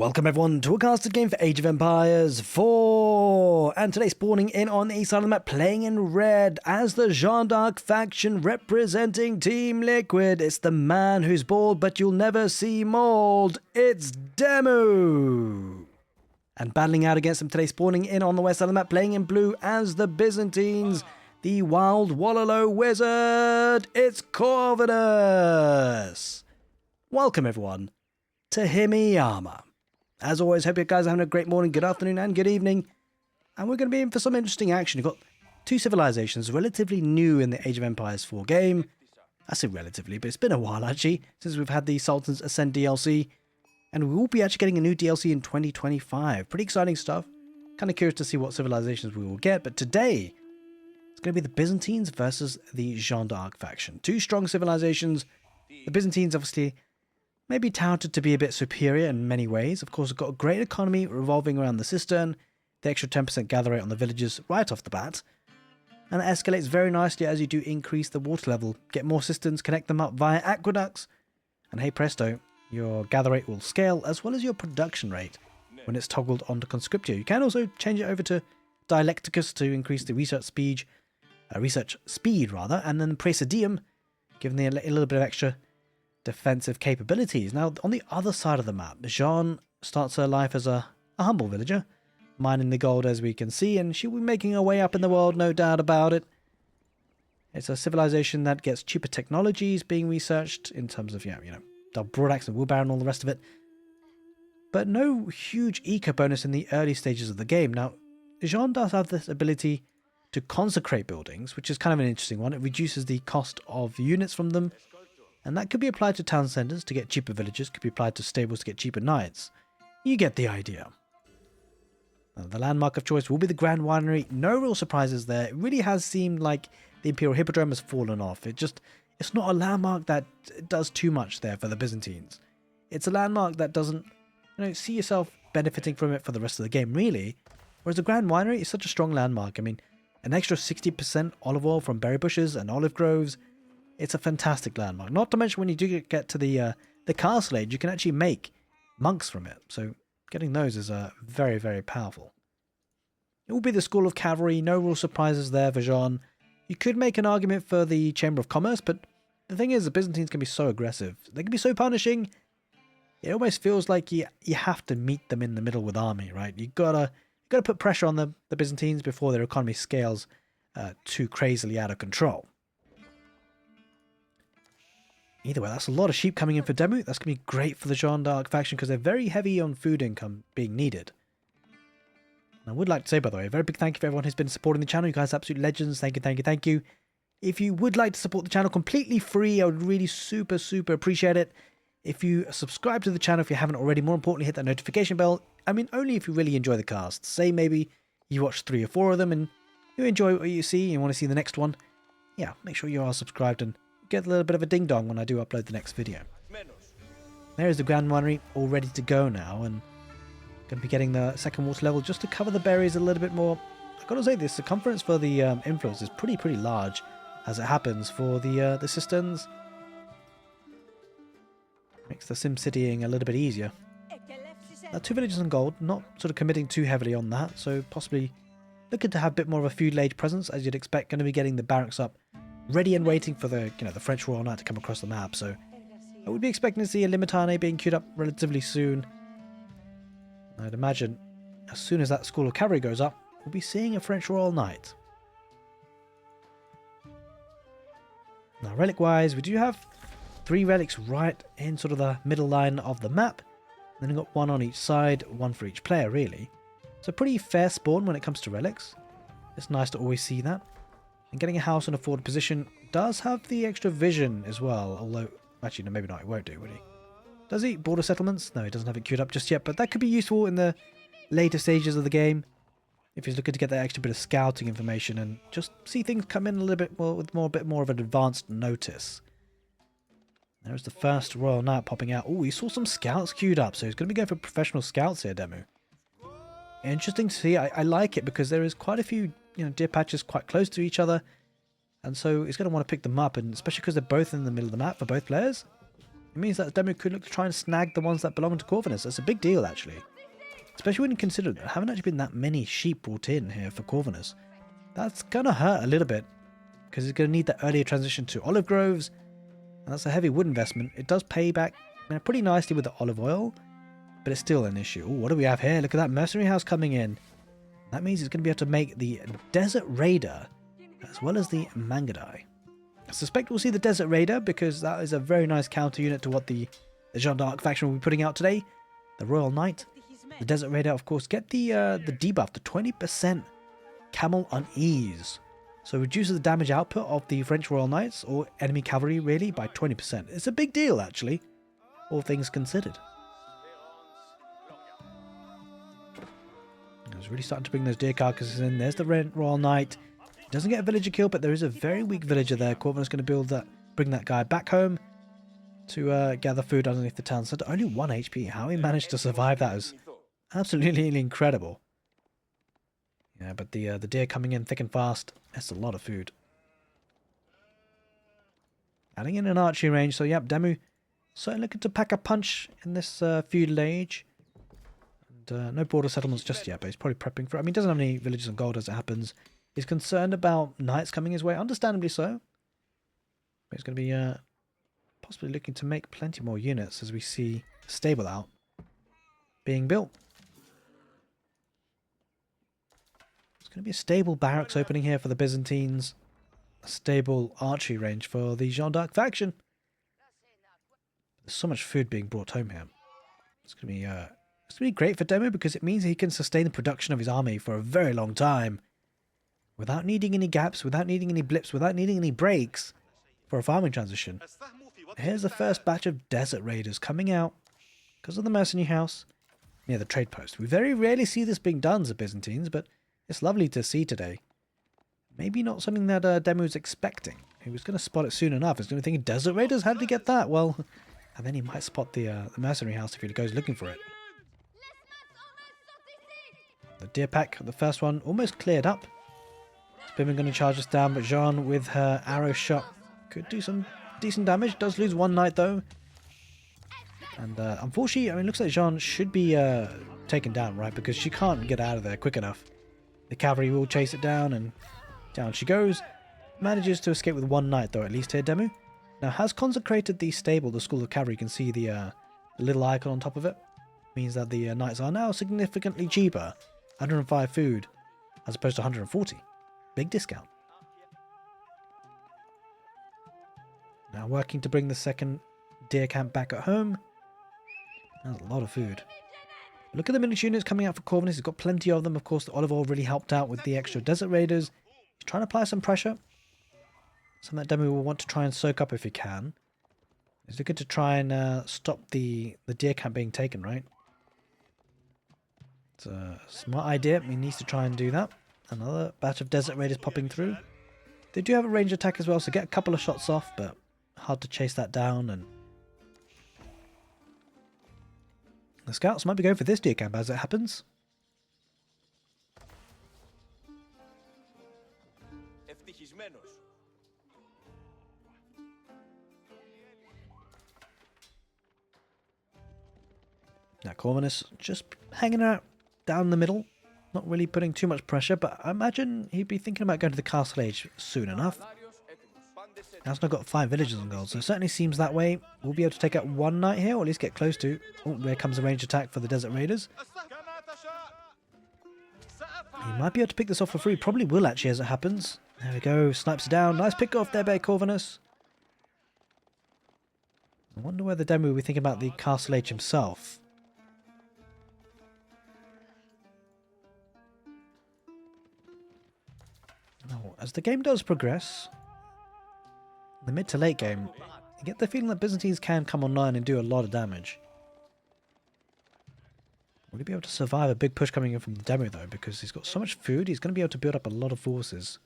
Welcome everyone to a casted game for Age of Empires 4, and today spawning in on the east side of the map, playing in red as the Jeanne d'Arc faction representing Team Liquid. It's the man who's bald but you'll never see mold. It's Demu! And battling out against him today, spawning in on the west side of the map, playing in blue as the Byzantines, the wild Wallow wizard. It's Corvinus! Welcome everyone to himeyama. As always, hope you guys are having a great morning, good afternoon, and good evening. And we're going to be in for some interesting action. We've got two civilizations relatively new in the Age of Empires 4 game. I say relatively, but it's been a while actually, since we've had the Sultan's Ascent DLC. And we will be actually getting a new DLC in 2025. Pretty exciting stuff. Kind of curious to see what civilizations we will get. But today, it's going to be the Byzantines versus the Jeanne d'Arc faction. Two strong civilizations. The Byzantines obviously maybe touted to be a bit superior in many ways. Of course, we've got a great economy revolving around the cistern, the extra 10% gather rate on the villages right off the bat, and it escalates very nicely as you do increase the water level, get more cisterns, connect them up via aqueducts, and hey presto, your gather rate will scale as well as your production rate when it's toggled onto conscriptio. You can also change it over to dialecticus to increase the research speed, and then praesidium, giving the a little bit of extra defensive capabilities. Now, on the other side of the map, Jeanne starts her life as a humble villager, mining the gold as we can see, and she'll be making her way up in the world, no doubt about it. It's a civilization that gets cheaper technologies being researched in terms of, the broadaxe and wheelbarrow and all the rest of it. But no huge eco bonus in the early stages of the game. Now, Jeanne does have this ability to consecrate buildings, which is kind of an interesting one. It reduces the cost of units from them, and that could be applied to town centres to get cheaper villagers, could be applied to stables to get cheaper knights. You get the idea. Now, the landmark of choice will be the Grand Winery. No real surprises there. It really has seemed like the Imperial Hippodrome has fallen off. It's not a landmark that does too much there for the Byzantines. It's a landmark that doesn't, see yourself benefiting from it for the rest of the game, really. Whereas the Grand Winery is such a strong landmark. I mean, an extra 60% olive oil from berry bushes and olive groves. It's a fantastic landmark. Not to mention when you do get to the castle age, you can actually make monks from it. So getting those is very, very powerful. It will be the School of Cavalry. No real surprises there for Jeanne. You could make an argument for the Chamber of Commerce, but the thing is, the Byzantines can be so aggressive. They can be so punishing. It almost feels like you have to meet them in the middle with army, right? You gotta put pressure on the Byzantines before their economy scales too crazily out of control. Either way, that's a lot of sheep coming in for Demu. That's going to be great for the Jeanne d'Arc faction because they're very heavy on food income being needed. And I would like to say, by the way, a very big thank you for everyone who's been supporting the channel. You guys are absolute legends. Thank you, thank you, thank you. If you would like to support the channel completely free, I would really super appreciate it. If you subscribe to the channel if you haven't already, more importantly, hit that notification bell. I mean, only if you really enjoy the cast. Say maybe you watch 3 or 4 of them and you enjoy what you see and you want to see the next one. Yeah, make sure you are subscribed and get a little bit of a ding-dong when I do upload the next video. There is the Grand Winery all ready to go now, and going to be getting the second water level just to cover the berries a little bit more. I've got to say, the circumference for the influence is pretty large as it happens for the cisterns. Makes the sim citying a little bit easier. 2 villages on gold, not sort of committing too heavily on that, so possibly looking to have a bit more of a feudal age presence as you'd expect. Going to be getting the barracks up ready and waiting for the the French Royal Knight to come across the map, so I would be expecting to see a Limitane being queued up relatively soon. I'd imagine as soon as that School of Cavalry goes up, we'll be seeing a French Royal Knight. Now, relic-wise, we do have 3 relics right in sort of the middle line of the map. Then we've got 1 on each side, 1 for each player, really. So pretty fair spawn when it comes to relics. It's nice to always see that. And getting a house in a forward position does have the extra vision as well, although, actually, no, maybe not, it won't do, will he? Does he? Border settlements? No, he doesn't have it queued up just yet, but that could be useful in the later stages of the game, if he's looking to get that extra bit of scouting information and just see things come in a little bit more, with a bit more of an advanced notice. There's the first Royal Knight popping out. Oh, he saw some scouts queued up, so he's going to be going for professional scouts here, Demu. Interesting to see. I like it because there is quite a few deer patches quite close to each other, and so he's going to want to pick them up, and especially because they're both in the middle of the map for both players. It means that Demu could look to try and snag the ones that belong to Corvinus. That's a big deal, actually. Especially when you consider there haven't actually been that many sheep brought in here for Corvinus. That's going to hurt a little bit, because it's going to need that earlier transition to olive groves, and that's a heavy wood investment. It does pay back pretty nicely with the olive oil, but it's still an issue. Ooh, what do we have here? Look at that mercenary house coming in. That means it's going to be able to make the Desert Raider as well as the Mangadai. I suspect we'll see the Desert Raider because that is a very nice counter unit to what the Jeanne d'Arc faction will be putting out today. The Royal Knight. The Desert Raider, of course, get the debuff, the 20% camel unease. So reduces the damage output of the French Royal Knights, or enemy cavalry really, by 20%. It's a big deal, actually, all things considered. I was really starting to bring those deer carcasses in. There's the Royal Knight. Doesn't get a villager kill, but there is a very weak villager there. Corvinus going to build that, bring that guy back home to gather food underneath the town centre. Only 1 HP. How he managed to survive that is absolutely incredible. Yeah, but the deer coming in thick and fast. That's a lot of food. Adding in an archery range. So, yep, Demu certainly looking to pack a punch in this feudal age. And no border settlements just yet, but he's probably prepping for it. I mean, he doesn't have any villages and gold as it happens. He's concerned about knights coming his way, understandably so. But he's going to be possibly looking to make plenty more units as we see stable out being built. There's going to be a stable barracks opening here for the Byzantines. A stable archery range for the Jeanne d'Arc faction. There's so much food being brought home here. It's going to be great for Demu because it means he can sustain the production of his army for a very long time without needing any gaps, without needing any blips, without needing any breaks for a farming transition. Here's the first batch of Desert Raiders coming out because of the mercenary house near the trade post. We very rarely see this being done as Byzantines, but it's lovely to see today. Maybe not something that Demu was expecting. He was going to spot it soon enough. He's going to be thinking, Desert Raiders? How did he get that? Well, and then he might spot the mercenary house if he goes looking for it. The deer pack, the first one, almost cleared up. Spimmin going to charge us down, but Jeanne with her arrow shot could do some decent damage. Does lose one knight though. And unfortunately, I mean, it looks like Jeanne should be taken down, right? Because she can't get out of there quick enough. The cavalry will chase it down, and down she goes. Manages to escape with one knight though, at least here, Demu. Now has consecrated the stable, the school of cavalry. You can see the little icon on top of it. Means that the knights are now significantly cheaper. 105 food as opposed to 140. Big discount. Now working to bring the second deer camp back at home. That's a lot of food. Look at the miniature units coming out for Corvinus. He's got plenty of them. Of course, the olive oil really helped out with the extra Desert Raiders. He's trying to apply some pressure. Something that Demu will want to try and soak up if he can. He's looking to try and stop the deer camp being taken, right? It's a smart idea. He needs to try and do that. Another batch of Desert Raiders popping through. They do have a range attack as well, so get a couple of shots off, but hard to chase that down. And the scouts might be going for this deer camp as it happens. Now Corvinus just hanging out down the middle, not really putting too much pressure, but I imagine he'd be thinking about going to the castle age soon enough. Now it's not got 5 villages on gold, so it certainly seems that way. We'll be able to take out one knight here, or at least get close to. Oh, there comes a ranged attack for the Desert Raiders. He might be able to pick this off for free. Probably will actually as it happens. There we go, snipes it down. Nice pick off there by Corvinus. I wonder whether Demu will be thinking about the castle age himself. Now, as the game does progress, the mid to late game, you get the feeling that Byzantines can come online and do a lot of damage. Will he be able to survive a big push coming in from the Demu though, because he's got so much food, he's going to be able to build up a lot of forces.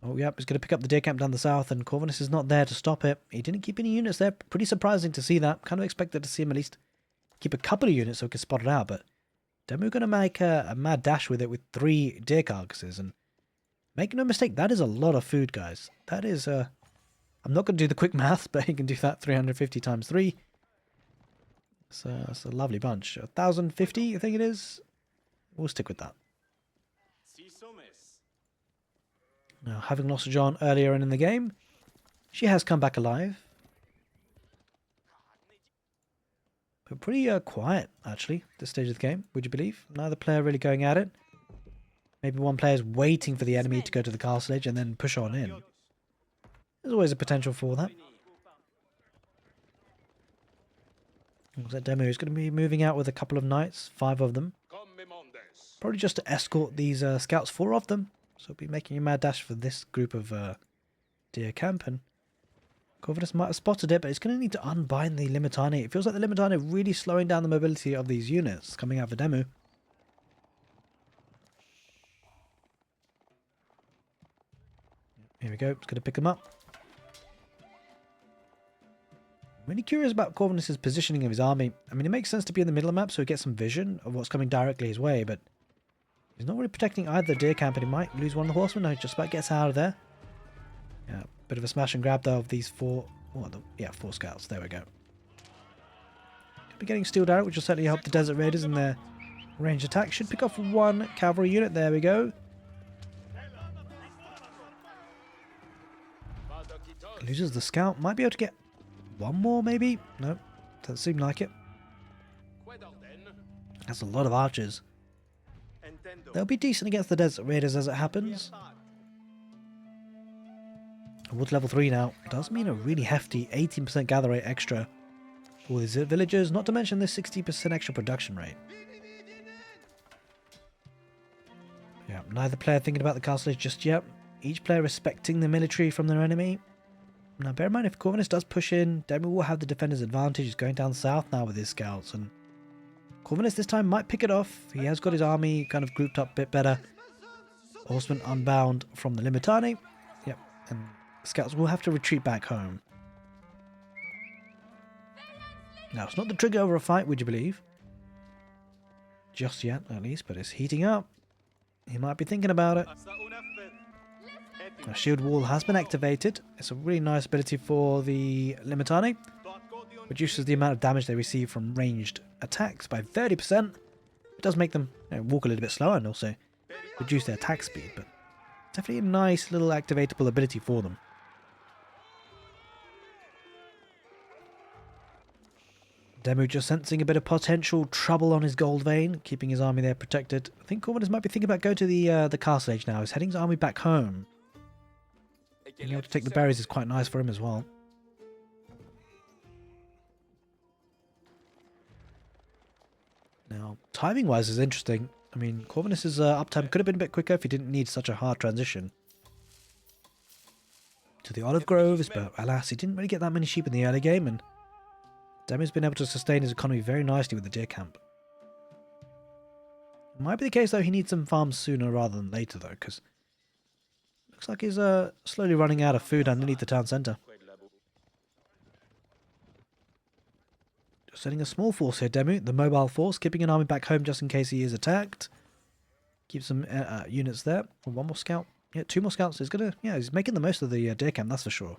Oh yep, he's going to pick up the deer camp down the south, and Corvinus is not there to stop it. He didn't keep any units there. Pretty surprising to see that. Kind of expected to see him at least keep a couple of units so he could spot it out, but Demu going to make a mad dash with it with 3 deer carcasses, and make no mistake, that is a lot of food, guys. That is I'm not going to do the quick math, but you can do that 350 times 3. So that's a lovely bunch. 1,050, I think it is. We'll stick with that. Now, having lost Jeanne earlier in the game, she has come back alive. But pretty quiet, actually, at this stage of the game, would you believe? Neither player really going at it. Maybe one player's waiting for the enemy to go to the castle edge and then push on in. There's always a potential for that. Looks like Demu is going to be moving out with a couple of knights, 5 of them. Probably just to escort these scouts, 4 of them. So he'll be making a mad dash for this group of deer camp. And corvinus might have spotted it, but it's going to need to unbind the limitani. It feels like the limitani are really slowing down the mobility of these units coming out for Demu. Here we go, it's going to pick them up. I'm really curious about Corvinus's positioning of his army. I mean, it makes sense to be in the middle of the map so he gets some vision of what's coming directly his way, but he's not really protecting either deer camp, and he might lose one of the horsemen. No, he just about gets out of there. Yeah, bit of a smash and grab though of these 4, yeah, 4 scouts. There we go. Could be getting steeled out, which will certainly help the Desert Raiders in their ranged attack. Should pick off 1 cavalry unit. There we go. Loses the scout. Might be able to get 1 more, maybe? No, doesn't seem like it. That's a lot of archers. They'll be decent against the Desert Raiders as it happens. Towards level 3 now. Does mean a really hefty 18% gather rate extra for these villagers, not to mention this 60% extra production rate. Yeah, neither player thinking about the castle edge just yet. Each player respecting the military from their enemy. Now bear in mind, if Corvinus does push in, Demu will have the defender's advantage. He's going down south now with his scouts, and Corvinus this time might pick it off. He has got his army kind of grouped up a bit better. Horsemen unbound from the limitani. Yep, and scouts will have to retreat back home. Now, it's not the trigger over a fight, would you believe? Just yet, at least, but it's heating up. He might be thinking about it. A shield wall has been activated. It's a really nice ability for the limitani. Reduces the amount of damage they receive from ranged attacks by 30%. It does make them walk a little bit slower and also reduce their attack speed, but definitely a nice little activatable ability for them. Demu just sensing a bit of potential trouble on his gold vein, keeping his army there protected. I think Corvinus might be thinking about going to the castle age now. He's heading his army back home. Being able to take the berries is quite nice for him as well. Now, timing-wise is interesting. I mean, Corvinus's uptime could have been a bit quicker if he didn't need such a hard transition to the olive groves, but alas, he didn't really get that many sheep in the early game, and Demu's been able to sustain his economy very nicely with the deer camp. It might be the case, though, he needs some farms sooner rather than later, though, because looks like he's slowly running out of food underneath the town centre. Just sending a small force here, Demu, the mobile force, keeping an army back home just in case he is attacked. Keep some units there. 1 more scout. Yeah, 2 more scouts. He's gonna, yeah, he's making the most of the deer camp, that's for sure.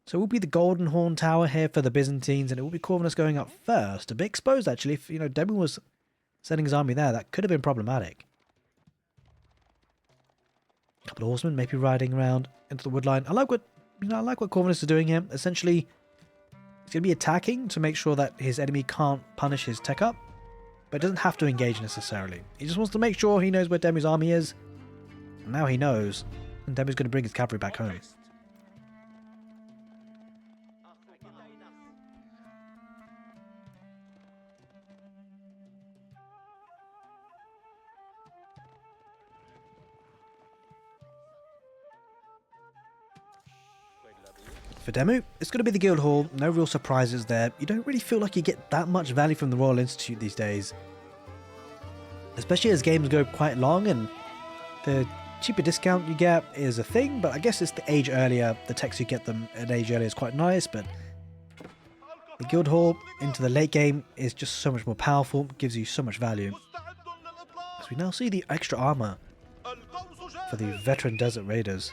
So it will be the Golden Horn Tower here for the Byzantines, and it will be Corvinus going up first. A bit exposed, actually. If, Demu was sending his army there, that could have been problematic. A couple of horsemen maybe riding around into the woodline. I like what Corvinus is doing here. Essentially, he's going to be attacking to make sure that his enemy can't punish his tech up, but doesn't have to engage necessarily. He just wants to make sure he knows where Demu's army is. And now he knows, and Demu's going to bring his cavalry back home. For Demu, it's going to be the Guild Hall. No real surprises there. You don't really feel like you get that much value from the Royal Institute these days. Especially as games go quite long, and the cheaper discount you get is a thing, but I guess it's the age earlier. The techs you get them an age earlier is quite nice, but the Guild Hall into the late game is just so much more powerful, gives you so much value. As we now see the extra armor for the veteran Desert Raiders.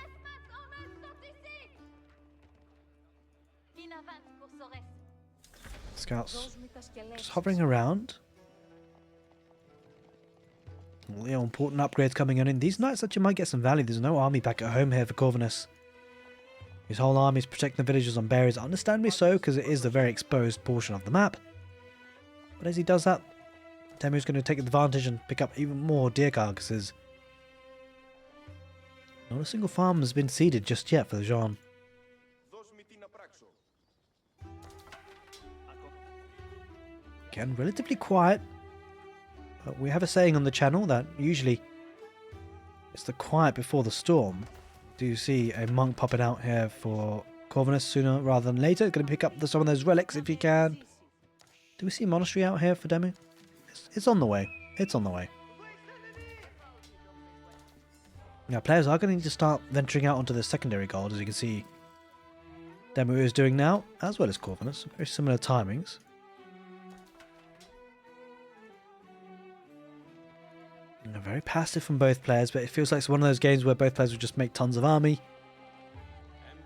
Scouts just hovering around. All the important upgrades coming in. These knights actually might get some value. There's no army back at home here for Corvinus. His whole army is protecting the villages on berries. Understandably so, because it is a very exposed portion of the map. But as he does that, Demu's going to take advantage and pick up even more deer carcasses. Not a single farm has been seeded just yet for the jeanne. Again, relatively quiet. But we have a saying on the channel that usually it's the quiet before the storm. Do you see a monk popping out here for Corvinus sooner rather than later? Going to pick up some of those relics if you can. Do we see a monastery out here for Demu? It's on the way. It's on the way. Now, players are going to need to start venturing out onto the secondary gold, as you can see Demu is doing now, as well as Corvinus. Very similar timings. Very passive from both players, but it feels like it's one of those games where both players will just make tons of army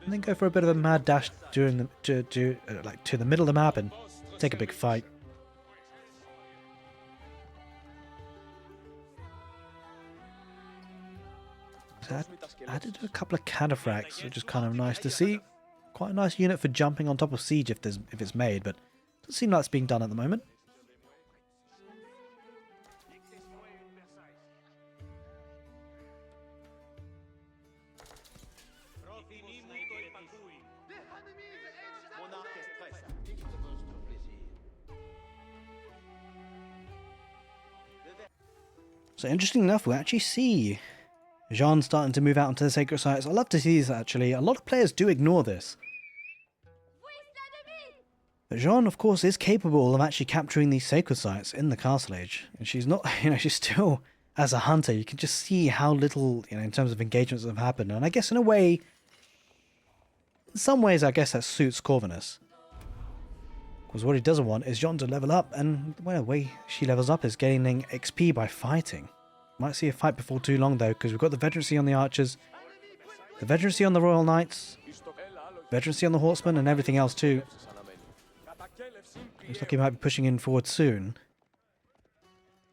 and then go for a bit of a mad dash during the to the middle of the map and take a big fight. So added a couple of cataphracts, which is kind of nice to see. Quite a nice unit for jumping on top of siege if it's made, but doesn't seem like it's being done at the moment. So interesting enough, we actually see jeanne starting to move out into the sacred sites. I love to see this actually. A lot of players do ignore this. But jeanne, of course, is capable of actually capturing these sacred sites in the castle age. And she's not, she's still, as a hunter, you can just see how little, in terms of engagements that have happened. And I guess in a way, in some ways, I guess that suits Corvinus. Because what he doesn't want is jeanne to level up, and well, the way she levels up is gaining XP by fighting. Might see a fight before too long though, because we've got the veterancy on the archers, the veterancy on the royal knights, veterancy on the horsemen, and everything else too. Looks like he might be pushing in forward soon.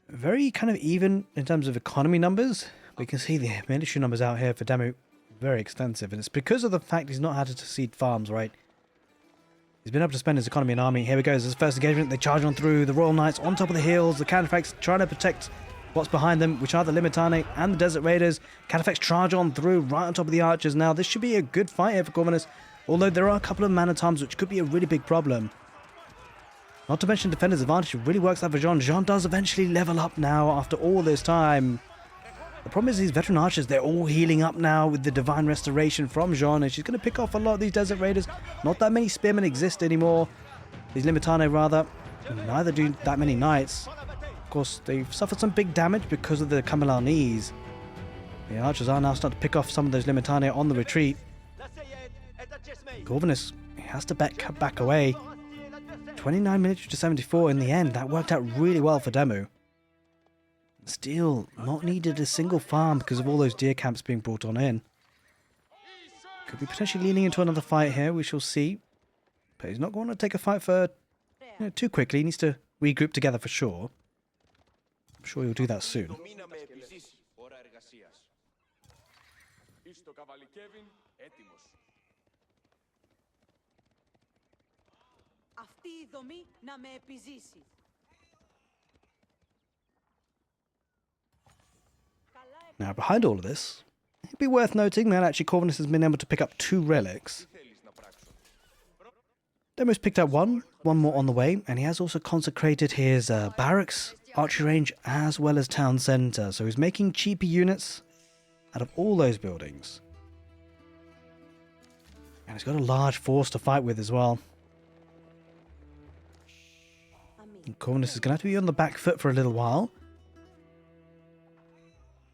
Very kind of even in terms of economy numbers. We can see the military numbers out here for Demu very extensive, and it's because of the fact he's not had to seed farms, right? He's been able to spend his economy and army. Here we go, this is the first engagement. They charge on through. The Royal Knights on top of the hills. The Cataphracts trying to protect what's behind them, which are the Limitane and the Desert Raiders. Cataphracts charge on through, right on top of the archers. Now, this should be a good fight here for Corvinus, although there are a couple of man-at-arms, which could be a really big problem. Not to mention Defender's Advantage really works out for jeanne. Jeanne does eventually level up now after all this time. The problem is these veteran archers, they're all healing up now with the Divine Restoration from jeanne, and she's going to pick off a lot of these Desert Raiders. Not that many Spearmen exist anymore. These Limitane, rather. Neither do that many Knights. Of course, they've suffered some big damage because of the Kamilarnese. The archers are now starting to pick off some of those Limitane on the retreat. Corvinus, he has to back away. 29 military to 74 in the end. That worked out really well for Demu. Still, not needed a single farm because of all those deer camps being brought on in. Could be potentially leaning into another fight here, we shall see. But he's not going to take a fight for too quickly. He needs to regroup together for sure. I'm sure he'll do that soon. Now, behind all of this, it'd be worth noting that actually Corvinus has been able to pick up 2 relics. Demu's picked up one more on the way, and he has also consecrated his barracks, archery range, as well as town centre. So he's making cheaper units out of all those buildings. And he's got a large force to fight with as well. And Corvinus is going to have to be on the back foot for a little while.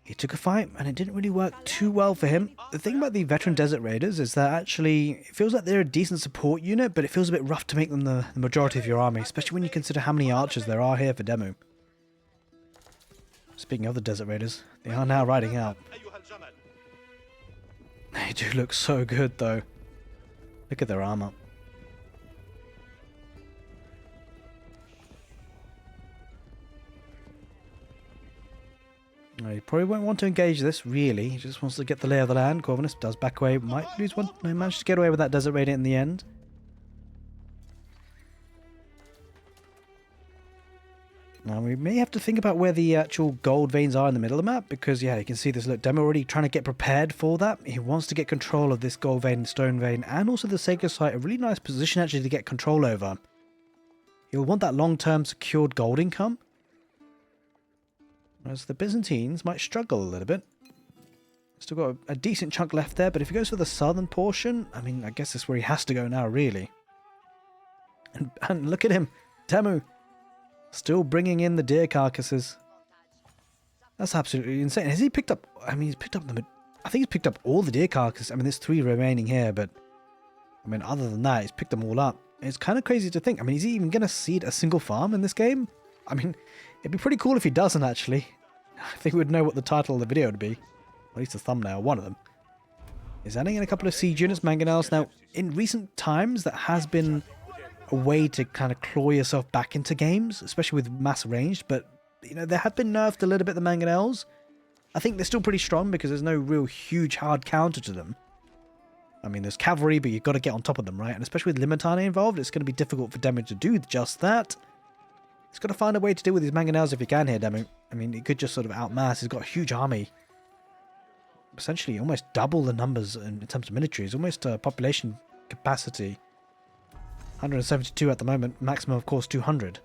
He took a fight, and it didn't really work too well for him. The thing about the veteran Desert Raiders is that actually, it feels like they're a decent support unit, but it feels a bit rough to make them the majority of your army, especially when you consider how many archers there are here for Demu. Speaking of the Desert Raiders, they are now riding out. They do look so good, though. Look at their armor. He probably won't want to engage this, really. He just wants to get the lay of the land. Corvinus does back away. Might lose one. No, he managed to get away with that desert radiant in the end. Now, we may have to think about where the actual gold veins are in the middle of the map, because, yeah, you can see this. Look, Demu already trying to get prepared for that. He wants to get control of this gold vein and stone vein, and also the sacred site, a really nice position, actually, to get control over. He'll want that long-term secured gold income. Whereas the Byzantines might struggle a little bit. Still got a decent chunk left there, but if he goes for the southern portion, I mean, I guess that's where he has to go now, really. And look at him, Demu. Still bringing in the deer carcasses. That's absolutely insane. Has he picked up... I mean, he's picked up the... I think he's picked up all the deer carcasses. I mean, there's 3 remaining here, but... I mean, other than that, he's picked them all up. It's kind of crazy to think. I mean, is he even going to seed a single farm in this game? I mean, it'd be pretty cool if he doesn't, actually. I think we'd know what the title of the video would be. At least the thumbnail, one of them. He's adding in a couple of siege units, mangonels. Now, in recent times, that has been a way to kind of claw yourself back into games, especially with mass ranged, but, you know, they have been nerfed a little bit, the mangonels. I think they're still pretty strong because there's no real huge hard counter to them. I mean, there's cavalry, but you've got to get on top of them, right? And especially with Limitane involved, it's going to be difficult for Demu to do just that. He's got to find a way to deal with his mangonels if he can here, Demu. I mean, he could just sort of outmass. He's got a huge army. Essentially, almost double the numbers in terms of military. He's almost population capacity. 172 at the moment. Maximum, of course, 200.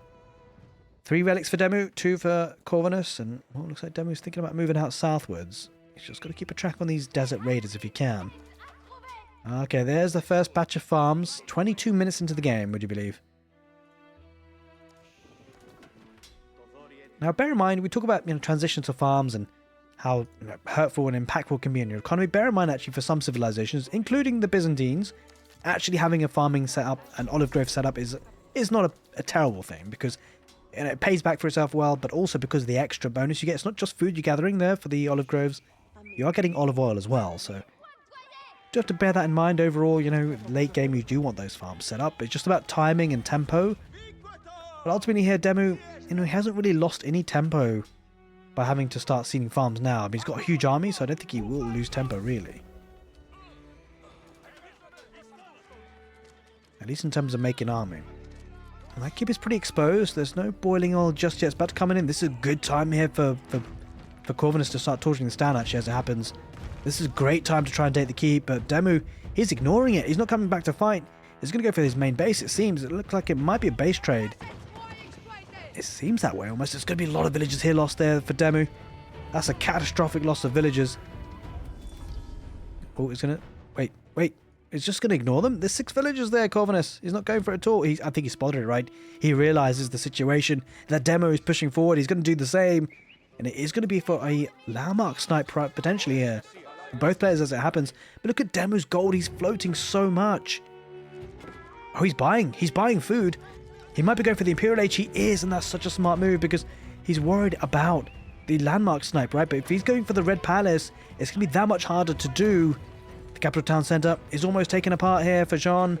3 relics for Demu, 2 for Corvinus, and well, looks like Demu's thinking about moving out southwards. He's just got to keep a track on these desert raiders if he can. Okay, there's the first batch of farms. 22 minutes into the game, would you believe? Now, bear in mind, we talk about, you know, transitions to farms and how, you know, hurtful and impactful it can be on your economy. Bear in mind, actually, for some civilizations, including the Byzantines, actually having a farming setup, an olive grove setup, is not a terrible thing, because, you know, it pays back for itself well, but also because of the extra bonus you get. It's not just food you're gathering there for the olive groves, you are getting olive oil as well, so you have to bear that in mind. Overall, you know, late game you do want those farms set up. It's just about timing and tempo. But ultimately here, Demu, you know, he hasn't really lost any tempo by having to start seeding farms now. I mean, he's got a huge army, so I don't think he will lose tempo, really. At least in terms of making army. And that keep is pretty exposed. There's no boiling oil just yet. It's about to come in. This is a good time here for Corvinus to start torching this down, actually, as it happens. This is a great time to try and take the keep, but Demu, he's ignoring it. He's not coming back to fight. He's going to go for his main base, it seems. It looks like it might be a base trade. It seems that way almost. There's going to be a lot of villagers here lost there for Demu. That's a catastrophic loss of villagers. Oh, he's going to... Wait. He's just going to ignore them? There's 6 villagers there, Corvinus. He's not going for it at all. I think he spotted it, right? He realizes the situation. That Demu is pushing forward. He's going to do the same. And it is going to be for a landmark snipe potentially here. Both players as it happens. But look at Demu's gold. He's floating so much. Oh, he's buying. He's buying food. He might be going for the Imperial Age. He is, and that's such a smart move because he's worried about the landmark snipe, right? But if he's going for the Red Palace, it's going to be that much harder to do. The capital town centre is almost taken apart here for Jeanne.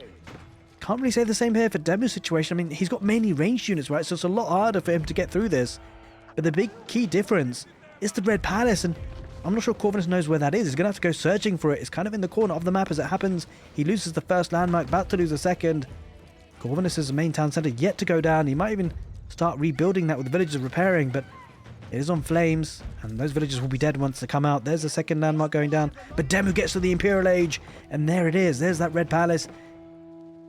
Can't really say the same here for Demu's situation. I mean, he's got mainly ranged units, right? So it's a lot harder for him to get through this. But the big key difference is the Red Palace, and I'm not sure Corvinus knows where that is. He's going to have to go searching for it. It's kind of in the corner of the map as it happens. He loses the first landmark, about to lose the second. Corvinus' main town centre yet to go down. He might even start rebuilding that with the villagers repairing, but it is on flames, and those villagers will be dead once they come out. There's the second landmark going down, but Demu gets to the Imperial Age, and there it is. There's that Red Palace.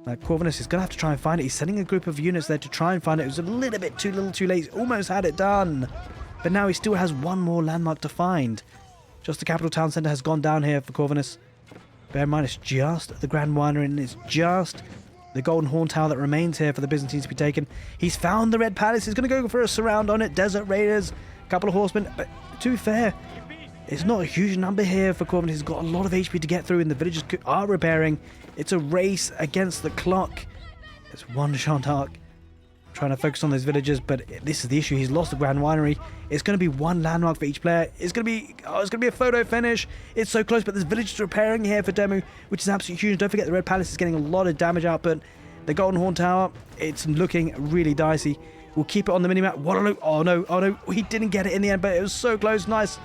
Corvinus is going to have to try and find it. He's sending a group of units there to try and find it. It was a little bit too late. He's almost had it done, but now he still has one more landmark to find. Just the capital town centre has gone down here for Corvinus. Bear in mind, it's just the Grand Winery, and it's just the Golden Horn Tower that remains here for the Byzantines to be taken. He's found the Red Palace. He's going to go for a surround on it. Desert Raiders, a couple of horsemen. But to be fair, it's not a huge number here for Corvinus. He's got a lot of HP to get through, and the villagers are repairing. It's a race against the clock. There's one Jeanne d'Arc trying to focus on those villagers, but this is the issue. He's lost the Grand Winery. It's going to be one landmark for each player. It's going to be a photo finish. It's so close, but there's villagers repairing here for Demu, which is absolutely huge. Don't forget the Red Palace is getting a lot of damage output. The Golden Horn Tower, it's looking really dicey. We'll keep it on the minimap. What a look. Oh no, he didn't get it in the end, but it was so close. Nice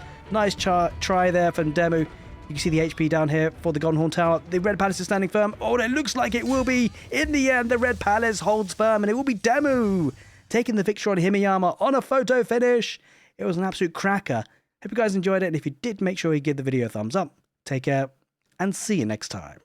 try there from Demu. You can see the HP down here for the Golden Horn Tower. The Red Palace is standing firm. Oh, it looks like it will be. In the end, the Red Palace holds firm, and it will be Demu taking the victory on Himeyama on a photo finish. It was an absolute cracker. Hope you guys enjoyed it, and if you did, make sure you give the video a thumbs up. Take care, and see you next time.